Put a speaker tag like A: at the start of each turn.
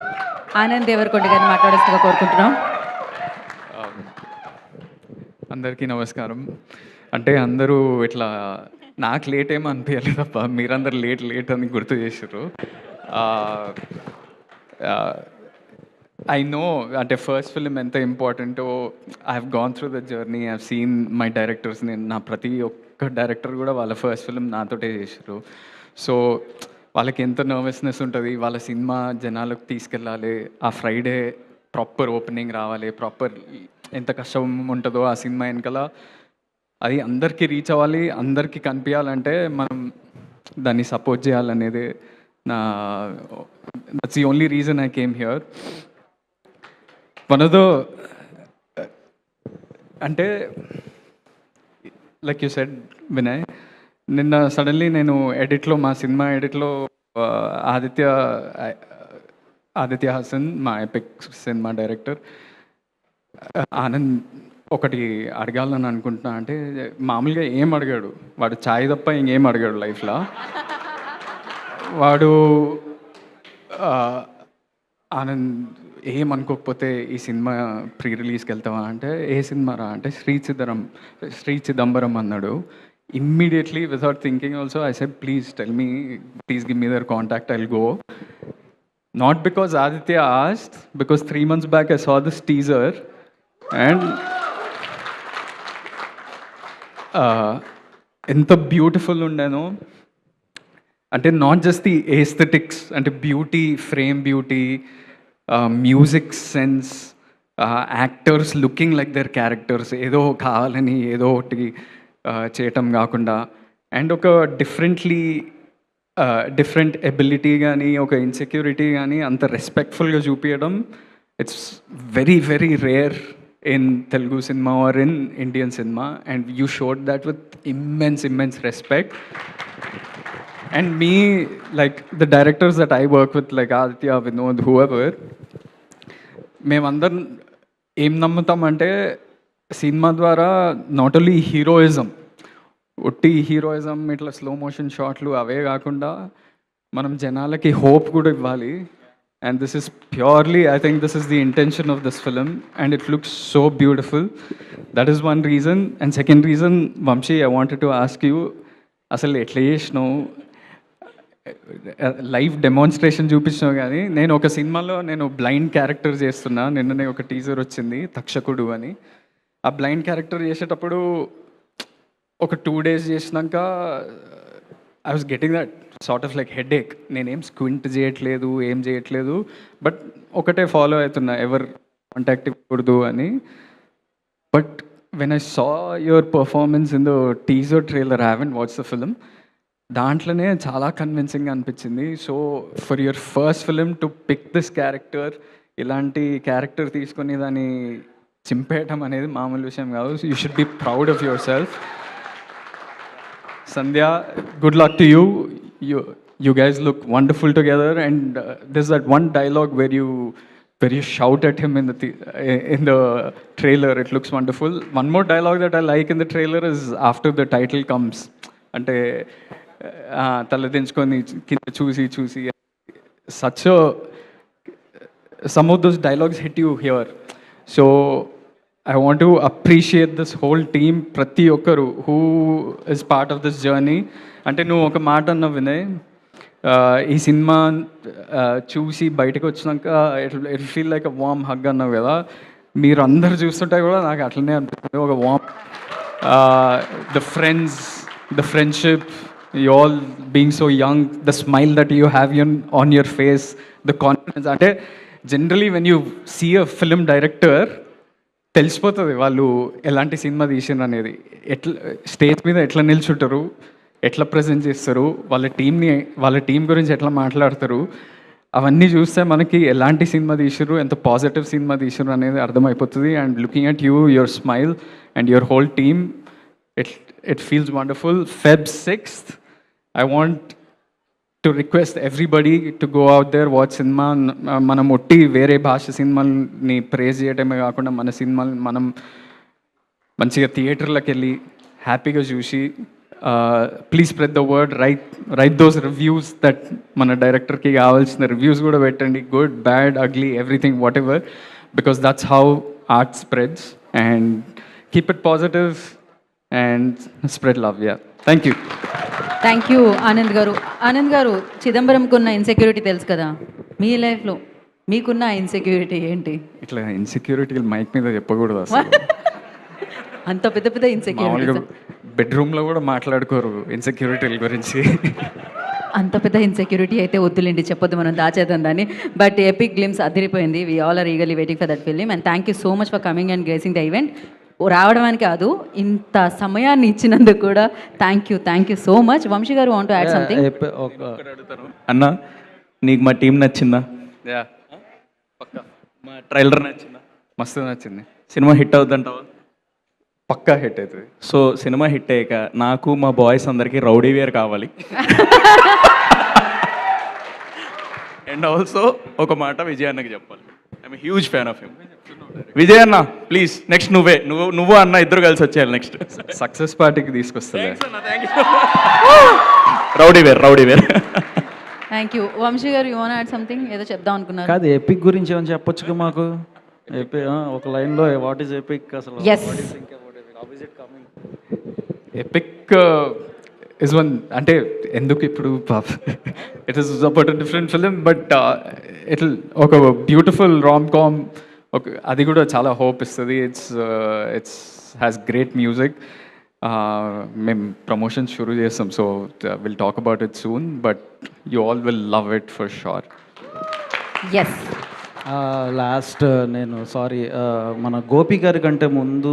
A: ఆనంద్ దేవరకొండ గారిని మాట్లాడాల్సిందిగా కోరుకుంటున్నాం.
B: అందరికీ నమస్కారం. అంటే అందరూ ఇట్లా నాకు లేట్ ఏమో అనిపించలేదు తప్ప మీరందరూ లేట్ లేట్ అని గుర్తు చేసారు. ఐ నో అంటే ఫస్ట్ ఫిలిం ఎంత ఇంపార్టెంటో. I have gone through the journey. I have seen my directors. నేను నా ప్రతి ఒక్క డైరెక్టర్ కూడా వాళ్ళ ఫస్ట్ ఫిలిం నాతోటే చేసారు. సో వాళ్ళకి ఎంత నర్వస్నెస్ ఉంటుంది, వాళ్ళ సినిమా జనాలకు తీసుకెళ్ళాలి, ఆ ఫ్రైడే ప్రాపర్ ఓపెనింగ్ రావాలి, ప్రాపర్ ఎంత కష్టం ఉంటుందో ఆ సినిమా వెనకాల అది అందరికీ రీచ్ అవ్వాలి, అందరికీ కనిపించాలంటే మనం దాన్ని సపోర్ట్ చేయాలనేది నా that's the only reason I came here. One of the అంటే లైక్ యూ సెడ్ వినయ్, నిన్న సడన్లీ నేను ఎడిట్లో మా సినిమా ఎడిట్లో ఆదిత్య హాసన్ మా ఎపిక్ సినిమా డైరెక్టర్ ఆనంద్ ఒకటి అడగాలని అనుకుంటున్నా. అంటే మామూలుగా ఏం అడిగాడు వాడు, ఛాయ్ తప్ప ఇంకేం అడిగాడు లైఫ్లో. వాడు ఆనంద్ ఏమనుకోకపోతే ఈ సినిమా ప్రీ రిలీజ్కి వెళ్తావా అంటే, ఏ సినిమా రా అంటే శ్రీ చిదంబరం అన్నాడు. Immediately without thinking also I said please tell me, please give me their contact, I'll go. Not because Aditya asked, because 3 months back I saw this teaser and ఎంత beautiful ఉండేనో. అంటే not just the aesthetics, అంటే beauty, frame beauty, music sense, actors looking like their characters, ఏదో కావాలని ఏదో ఒకటి చేయటం కాకుండా, అండ్ ఒక డిఫరెంట్ ఎబిలిటీ కానీ ఒక ఇన్సెక్యూరిటీ కానీ అంత రెస్పెక్ట్ఫుల్గా చూపించడం, it's very very rare in Telugu cinema or in Indian cinema, and you showed that with immense respect. And me like the directors that I work with like Aditya, Vinod, whoever, మేమందరం ఏం నమ్ముతామంటే cinema ద్వారా నాట్ ఓన్లీ హీరోయిజం, ఒట్టి heroism ఇట్లా slow motion షాట్లు అవే కాకుండా మనం జనాలకి హోప్ కూడా ఇవ్వాలి. And this is purely, I think this is the intention of this film and it looks so beautiful. That is one reason. And second reason, Vamshi, I wanted to ask you, అసలు ఎట్లా చేసినావు? Live demonstration చూపించినావు, కానీ నేను ఒక సినిమాలో నేను blind character చేస్తున్నా. నిన్ననే ఒక టీజర్ వచ్చింది, తక్షకుడు అని. ఆ బ్లైండ్ క్యారెక్టర్ చేసేటప్పుడు ఒక 2 days చేసినాక I was getting that sort of like headache. నేనేం స్క్వింట్ చేయట్లేదు, ఏం చేయట్లేదు, బట్ ఒకటే ఫాలో అవుతున్నా, ఎవరు కాంటాక్ట్ ఇవ్వకూడదు అని. But when I saw your performance in the teaser trailer, I haven't watch the film, దాంట్లోనే చాలా కన్విన్సింగ్గా అనిపించింది. So for your first film to pick this character, ఇలాంటి క్యారెక్టర్ తీసుకొని దాన్ని చింపేయటం అనేది మామూలు విషయం కాదు. You should be proud of yourself. Sandhya, good luck to you. You guys look wonderful together, and there's that one dialogue where you shout at him in the trailer. It looks wonderful. One more dialogue that I like in the trailer is after the title comes. Ante taladinchukoni kinda chusi such a, some of those dialogues hit you here. So I want to appreciate this whole team, ప్రతి ఒక్కరు who is part of this journey. అంటే నువ్వు ఒక మాట అన్నావు వినయ్, ఈ cinema చూసి బయటకు వచ్చినాక it feel like a warm hug అన్నావు కదా. మీరు అందరు చూస్తుంటే కూడా నాకు అట్లనే అనిపిస్తుంది, ఒక warm, the friends, the friendship, you all being so young, the smile that you have on your face, the confidence. అంటే generally when you see a film director తెలిసిపోతుంది వాళ్ళు ఎలాంటి సినిమా తీసినారు అనేది. ఎట్లా స్టేజ్ మీద ఎట్లా నిల్చుంటారు, ఎట్లా ప్రజెంట్ చేస్తారు, వాళ్ళ టీం గురించి ఎట్లా మాట్లాడతారు, అవన్నీ చూస్తే మనకి ఎలాంటి సినిమా తీసిరు, ఎంత పాజిటివ్ సినిమా తీసిరు అనేది అర్థమైపోతుంది. And looking at you, your smile and your whole team, it feels wonderful. Feb 6th, I want to request everybody to go out there, watch cinema. మనం ఒట్టి వేరే భాష సినిమాని ప్రేజ్ చేయటమే కాకుండా మన సినిమాని మనం మంచిగా థియేటర్లకు వెళ్ళి హ్యాపీగా చూసి please spread the word, right those reviews that మన డైరెక్టర్కి కావాల్సిన రివ్యూస్ కూడా పెట్టండి, good bad ugly everything what ever, because that's how art spreads. And keep it positive and spread love. Yeah, thank you.
A: Thank you Anand గారు. ఆనంద్ గారు, చిదంబరంకు ఉన్న insecurity తెలుసు కదా, మీ లైఫ్లో మీకున్న ఇన్సెక్యూరిటీ ఏంటి?
B: ఇట్లా ఇన్సెక్యూరిటీ మైక్ మీద చెప్పకూడదు అసలు.
A: అంత పెద్ద పెద్ద
B: మామూలుగా
A: ఇన్సెక్యూరిటీ,
B: బెడ్రూమ్లో కూడా మాట్లాడుకోరు ఇన్సెక్యూరిటీల గురించి.
A: అంత పెద్ద ఇన్సెక్యూరిటీ అయితే వద్దులేండి, చెప్పొద్దు, మనం దాచేద్దాం దాన్ని. బట్ ఎపిక్ గ్లిమ్స్ అదిరిపోయింది. We all are eagerly waiting for that film. And thank you so much for coming and gracing the event. రావడానికి కాదు, ఇంత సమయాన్ని ఇచ్చినందుకు కూడా thank you so much. Vamshi గారు వాంట్ టు యాడ్ సంథింగ్?
C: అన్న, నీకు మా టీం నచ్చిందా?
B: యా,
C: మా ట్రైలర్ నచ్చిందా?
B: మస్తు నచ్చింది.
C: సినిమా హిట్ అవుతుందంటావా?
B: పక్కా హిట్ అవుతుంది.
C: సో సినిమా హిట్ అయ్యాక నాకు మా బాయ్స్ అందరికీ రౌడీ వేర్ కావాలి. అండ్ ఆల్సో ఒక మాట విజయ్ అన్నకి చెప్పాలి. I'm huge fan of him. Vijay అన్న ప్లీజ్, నెక్స్ట్ నువ్వు అన్న ఇద్దరు కలిసి వచ్చేయాలి నెక్స్ట్.
B: సక్సెస్ పార్టీకి తీసుకొస్తా.
C: Rowdy Wear.
A: Thank you. Vamshi గారు, యూ వాంట్ యాడ్ సంథింగ్? ఏదో చెప్దాం అనుకున్నారు.
D: కాదు, ఎపిక్ గురించి ఏమైనా చెప్పొచ్చుగా మాకు. ఒక లైన్లో వాట్ ఈస్ ఎపిక్ అసలు?
A: Yes.
B: ఎపిక్ ఇస్ వన్, అంటే ఎందుకు ఇప్పుడు it is about different film, but it ఒక బ్యూటిఫుల్ రామ్ కామ్, అది కూడా చాలా హోప్ ఇస్తుంది. It's has great music. మేము ప్రమోషన్స్ షురూ చేస్తాం, so will talk about it soon, but you all will love it for sure.
A: Yes.
D: Last నేను sorry, మన గోపి గారి కంటే ముందు